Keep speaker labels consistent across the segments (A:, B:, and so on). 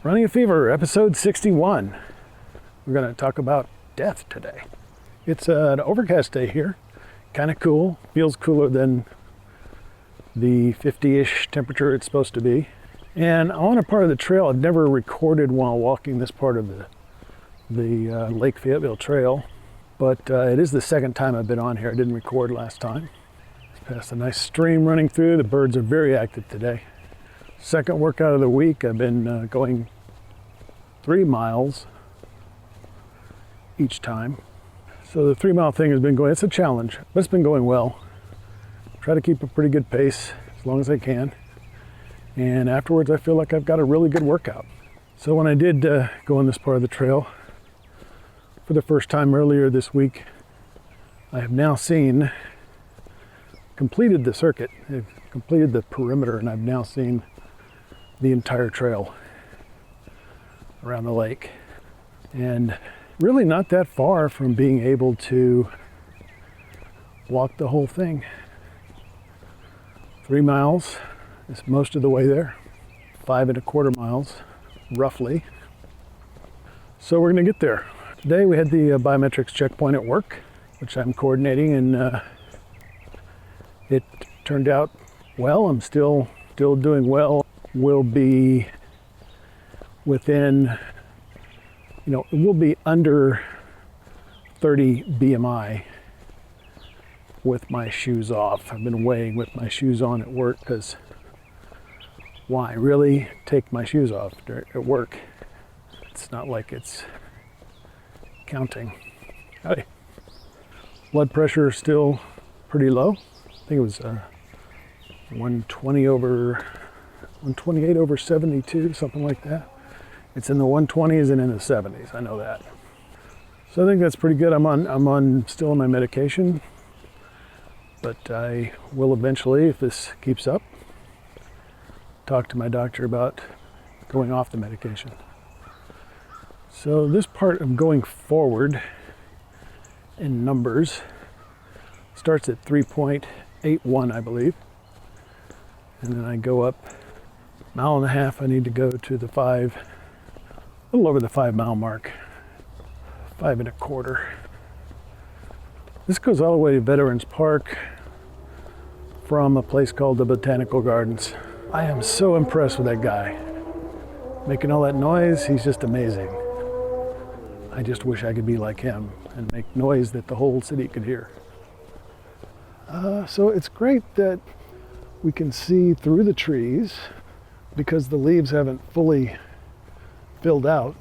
A: Running a Fever, episode 61. We're going to talk about death today. It's an overcast day here, kind of cool, feels cooler than the 50-ish temperature it's supposed to be. And on a part of the trail I've never recorded while walking this part of the Lake Fayetteville Trail, but it is the second time I've been on here. I didn't record last time. It's past a nice stream running through. The birds are very active today. Second workout of the week. I've been going 3 miles each time. So the 3-mile thing has been going, it's a challenge, but it's been going well. Try to keep a pretty good pace as long as I can. And afterwards I feel like I've got a really good workout. So when I did go on this part of the trail for the first time earlier this week, I have now completed the circuit. I've completed the perimeter, and I've now seen the entire trail around the lake. And really not that far from being able to walk the whole thing. 3 miles is most of the way there. 5.25 miles, roughly. So we're gonna get there. Today we had the biometrics checkpoint at work, which I'm coordinating, and it turned out well. I'm still doing well. We'll be within, it will be under 30 BMI with my shoes off. I've been weighing with my shoes on at work because why really take my shoes off at work? It's not like it's counting. Howdy. Blood pressure is still pretty low. I think it was 128 over 72, something like that. It's in the 120s and in the 70s. I know that. So I think that's pretty good. I'm still on my medication, but I will eventually, if this keeps up, talk to my doctor about going off the medication. So this part of going forward in numbers starts at 3.81, I believe. And then I go up 1.5 miles. I need to go to the a little over the 5 mile mark, 5.25. This goes all the way to Veterans Park from a place called the Botanical Gardens. I am so impressed with that guy. Making all that noise, he's just amazing. I just wish I could be like him and make noise that the whole city could hear. So it's great that we can see through the trees because the leaves haven't fully filled out.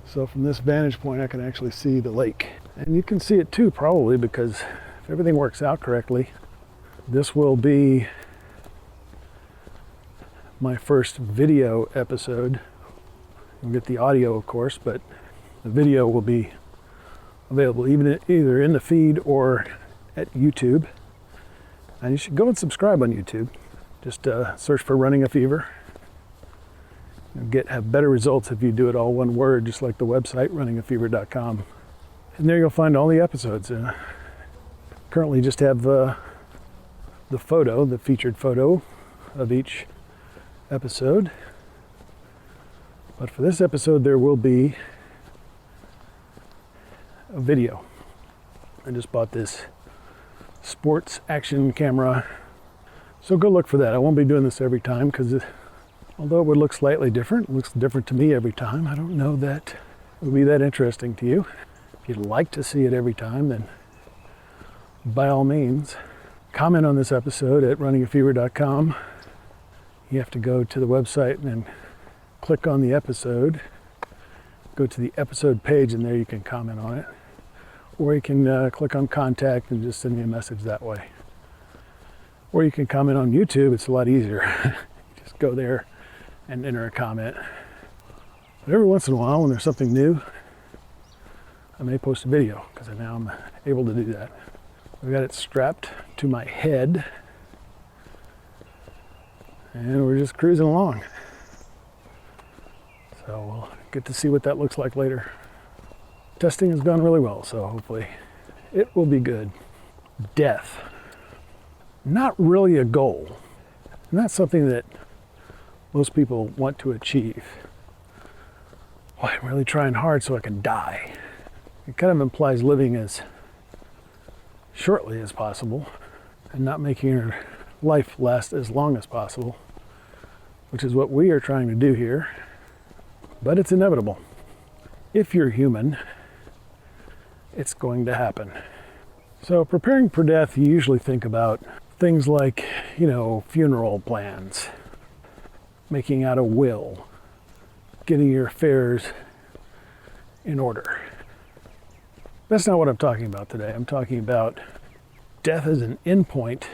A: So from this vantage point, I can actually see the lake. And you can see it too, probably, because if everything works out correctly, this will be my first video episode. You'll get the audio, of course, but the video will be available either in the feed or at YouTube. And you should go and subscribe on YouTube. Just search for Running a Fever. You'll have better results if you do it all one word, just like the website, runningafever.com. And there you'll find all the episodes. Currently just have the featured photo of each episode. But for this episode, there will be a video. I just bought this sports action camera. So go look for that. I won't be doing this every time because although it would look slightly different, it looks different to me every time. I don't know that it would be that interesting to you. If you'd like to see it every time, then by all means, comment on this episode at runningafever.com. You have to go to the website and then click on the episode. Go to the episode page, and there you can comment on it. Or you can click on contact and just send me a message that way. Or you can comment on YouTube. It's a lot easier. Just go there and enter a comment. But every once in a while, when there's something new, I may post a video because now I'm able to do that. I've got it strapped to my head, and we're just cruising along. So we'll get to see what that looks like later. Testing has gone really well, so hopefully it will be good. Death. Not really a goal. And that's something that most people want to achieve. well, I'm really trying hard so I can die. It kind of implies living as shortly as possible and not making your life last as long as possible, which is what we are trying to do here. But it's inevitable. If you're human, it's going to happen. So preparing for death, you usually think about things like, funeral plans, making out a will, getting your affairs in order. That's not what I'm talking about today. I'm talking about death as an endpoint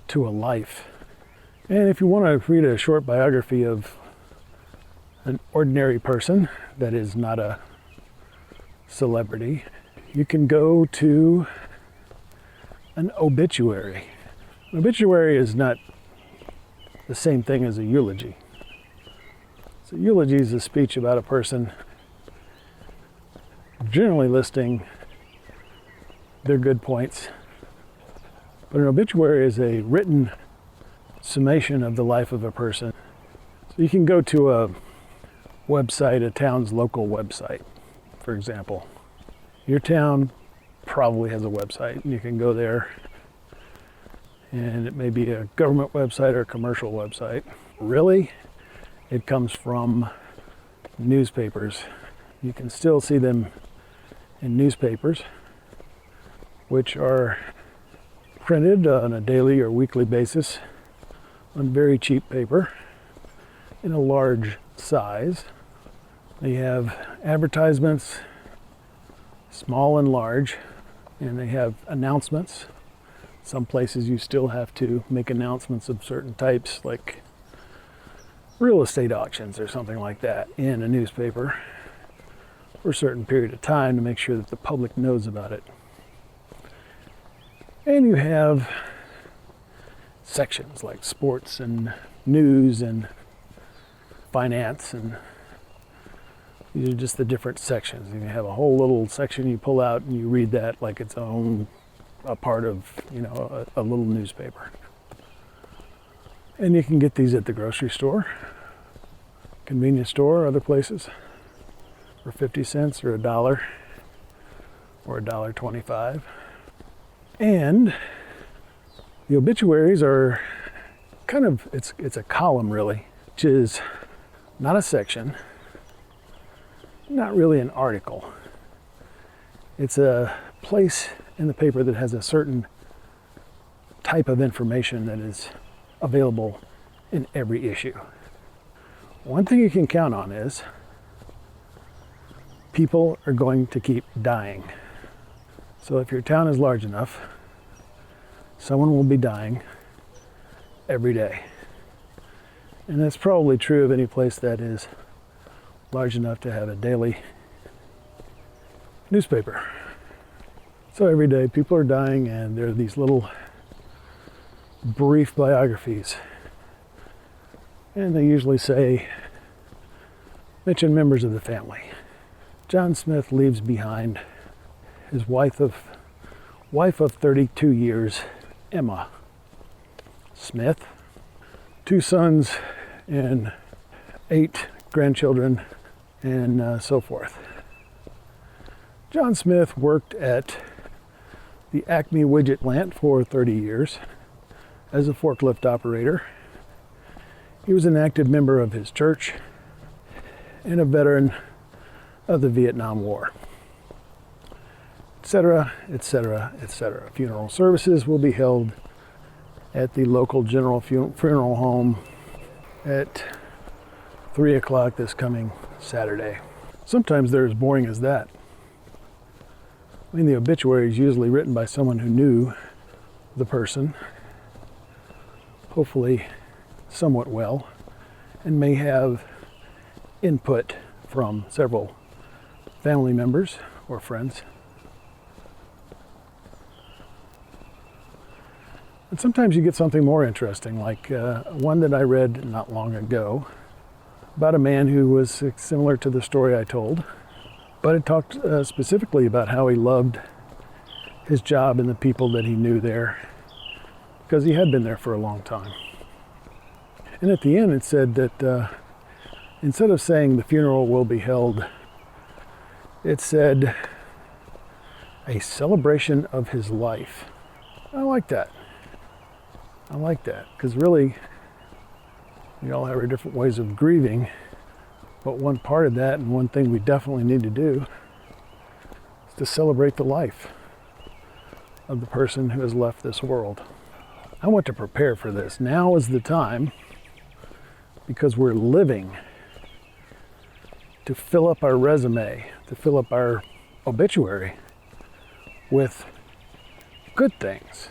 A: to a life. And if you want to read a short biography of an ordinary person that is not a celebrity, you can go to an obituary. An obituary is not the same thing as a eulogy. So eulogy is a speech about a person, generally listing their good points. But an obituary is a written summation of the life of a person. So you can go to a website, a town's local website, for example. Your town probably has a website. You can go there, and it may be a government website or a commercial website. Really, it comes from newspapers. You can still see them in newspapers, which are printed on a daily or weekly basis on very cheap paper in a large size. They have advertisements, small and large, and they have announcements. Some places you still have to make announcements of certain types, like real estate auctions or something like that, in a newspaper for a certain period of time to make sure that the public knows about it. And you have sections like sports and news and finance, and these are just the different sections. You have a whole little section you pull out and you read that like it's a part of, a little newspaper. And you can get these at the grocery store, convenience store, other places for 50 cents or $1 or $1.25. And the obituaries are kind of, it's a column really, which is not a section, not really an article. It's a place in the paper that has a certain type of information that is available in every issue. One thing you can count on is people are going to keep dying. So if your town is large enough, someone will be dying every day. And that's probably true of any place that is large enough to have a daily newspaper. So every day people are dying, and there are these little brief biographies. And they usually mention members of the family. John Smith leaves behind his wife of 32 years, Emma Smith, 2 sons and 8 grandchildren, and so forth. John Smith worked at the Acme widget plant for 30 years as a forklift operator. He was an active member of his church and a veteran of the Vietnam War, etc., etc., etc. Funeral services will be held at the local general funeral home at 3 o'clock this coming Saturday. Sometimes they're as boring as that. I mean, the obituary is usually written by someone who knew the person, hopefully somewhat well, and may have input from several family members or friends. And sometimes you get something more interesting, like one that I read not long ago about a man who was similar to the story I told, but it talked specifically about how he loved his job and the people that he knew there, because he had been there for a long time. And at the end it said that instead of saying the funeral will be held It said, a celebration of his life. I like that. I like that, because really, we all have our different ways of grieving, but one part of that, and one thing we definitely need to do, is to celebrate the life of the person who has left this world. I want to prepare for this. Now is the time, because we're living, to fill up our resume, to fill up our obituary with good things.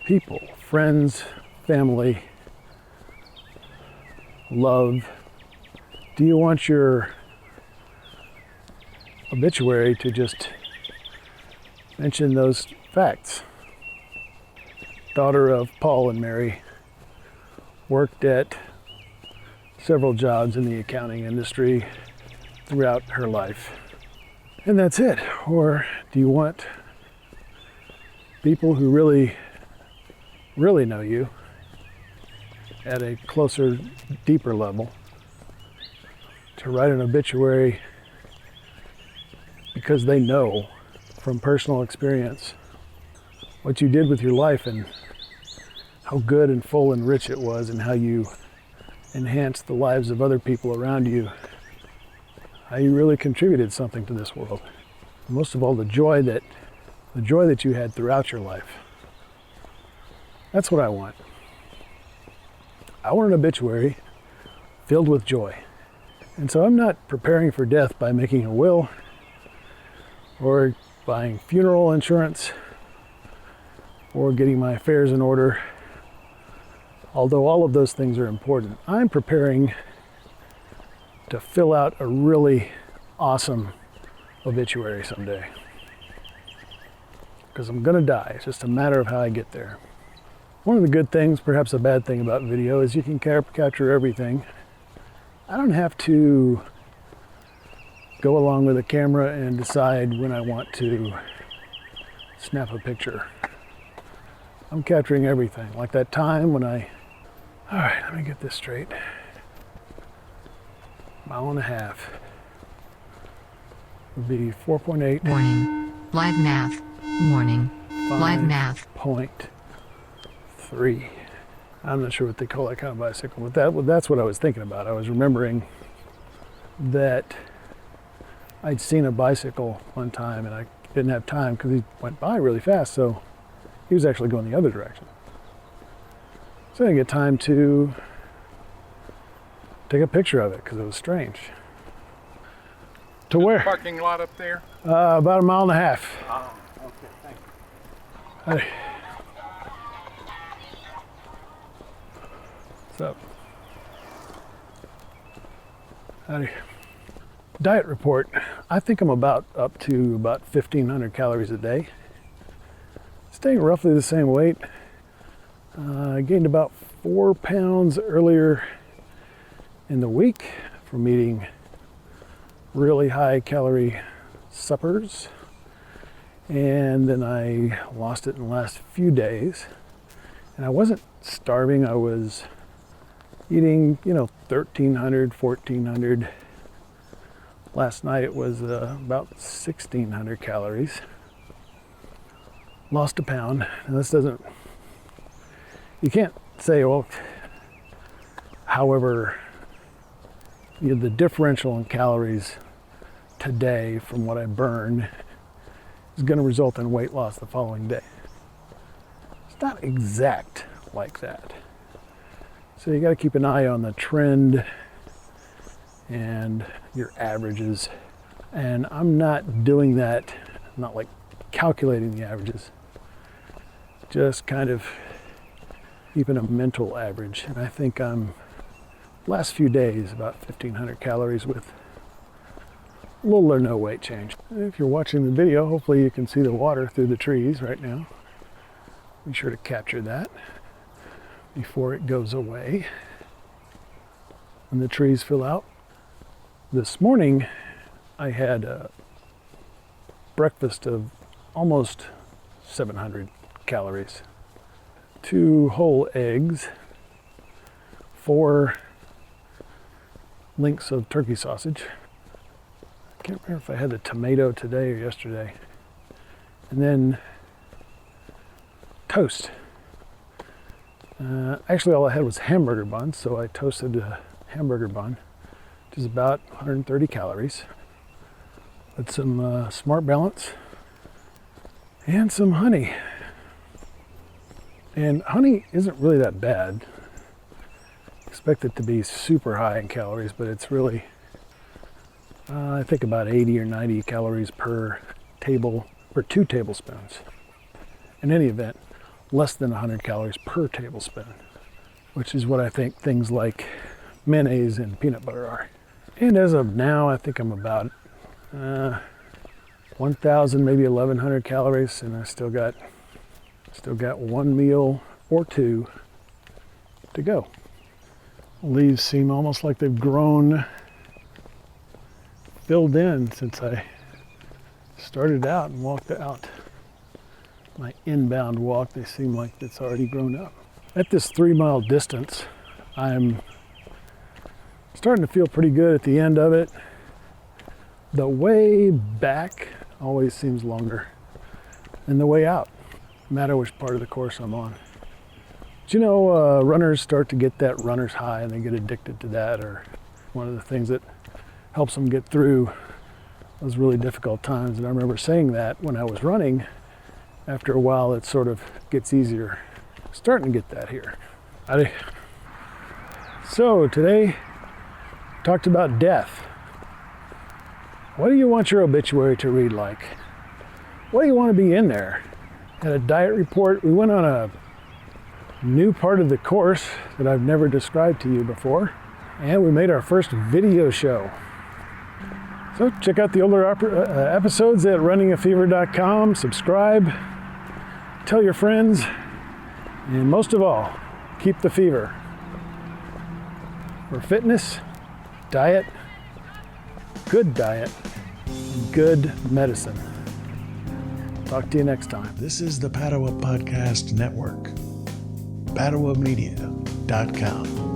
A: People, friends, family, love. Do you want your obituary to just mention those facts? Daughter of Paul and Mary, worked at several jobs in the accounting industry throughout her life. And that's it. Or do you want people who really know you at a closer, deeper level to write an obituary because they know from personal experience what you did with your life and how good and full and rich it was, and how you enhanced the lives of other people around you, how you really contributed something to this world. And most of all, the joy that you had throughout your life. That's what I want. I want an obituary filled with joy. And so I'm not preparing for death by making a will or buying funeral insurance or getting my affairs in order, although all of those things are important. I'm preparing to fill out a really awesome obituary someday, because I'm gonna die. It's just a matter of how I get there. One of the good things, perhaps a bad thing about video, is you can capture everything. I don't have to go along with a camera and decide when I want to snap a picture. I'm capturing everything. Like that time when all right, let me get this straight. Mile and a half would be 4.8.
B: Warning. Live math. Warning. Live math.
A: 5.3. I'm not sure what they call that kind of bicycle, but that's what I was thinking about. I was remembering that I'd seen a bicycle one time and I didn't have time because he went by really fast, so he was actually going the other direction. So I didn't get time to take a picture of it because it was strange. To
C: Is
A: where?
C: the parking lot up there?
A: About a mile and a half.
C: Oh, okay, thank you.
A: Hey. What's up? Howdy. Diet report. I think I'm up to about 1,500 calories a day. Staying roughly the same weight. I gained about 4 pounds earlier in the week from eating really high calorie suppers. And then I lost it in the last few days. And I wasn't starving. I was eating, 1,300, 1,400. Last night it was about 1,600 calories. Lost a pound. And this doesn't, you can't say, well, however, the differential in calories today from what I burn is going to result in weight loss the following day. It's not exact like that. So you got to keep an eye on the trend and your averages. And I'm not doing that, not like calculating the averages, just kind of keeping a mental average. And I think I'm, last few days, about 1,500 calories with little or no weight change. If you're watching the video, hopefully you can see the water through the trees right now. Be sure to capture that before it goes away. When the trees fill out. This morning, I had a breakfast of almost 700 calories. 2 whole eggs, 4 links of turkey sausage, Can't remember if I had the tomato today or yesterday. And then toast. Actually, all I had was hamburger buns, so I toasted a hamburger bun, which is about 130 calories, with some Smart Balance and some honey. And honey isn't really that bad. Expect it to be super high in calories, but it's really, I think about 80 or 90 calories per 2 tablespoons. In any event, less than 100 calories per tablespoon, which is what I think things like mayonnaise and peanut butter are. And as of now, I think I'm about 1,000, maybe 1,100 calories, and I still got one meal or two to go. Leaves seem almost like they've grown, filled in since I started out and walked out. My inbound walk, they seem like it's already grown up. At this 3-mile distance, I'm starting to feel pretty good at the end of it. The way back always seems longer than the way out, no matter which part of the course I'm on. But you know, runners start to get that runner's high and they get addicted to that, or one of the things that helps them get through those really difficult times. And I remember saying that when I was running. After a while, it sort of gets easier. Starting to get that here. So today, talked about death. What do you want your obituary to read like? What do you want to be in there? Had a diet report. We went on a new part of the course that I've never described to you before, and we made our first video show. So check out the older episodes at runningafever.com. Subscribe. Tell your friends, and most of all, keep the fever. For fitness, diet, good medicine. Talk to you next time.
D: This is the Padua Podcast Network. PaduaMedia.com.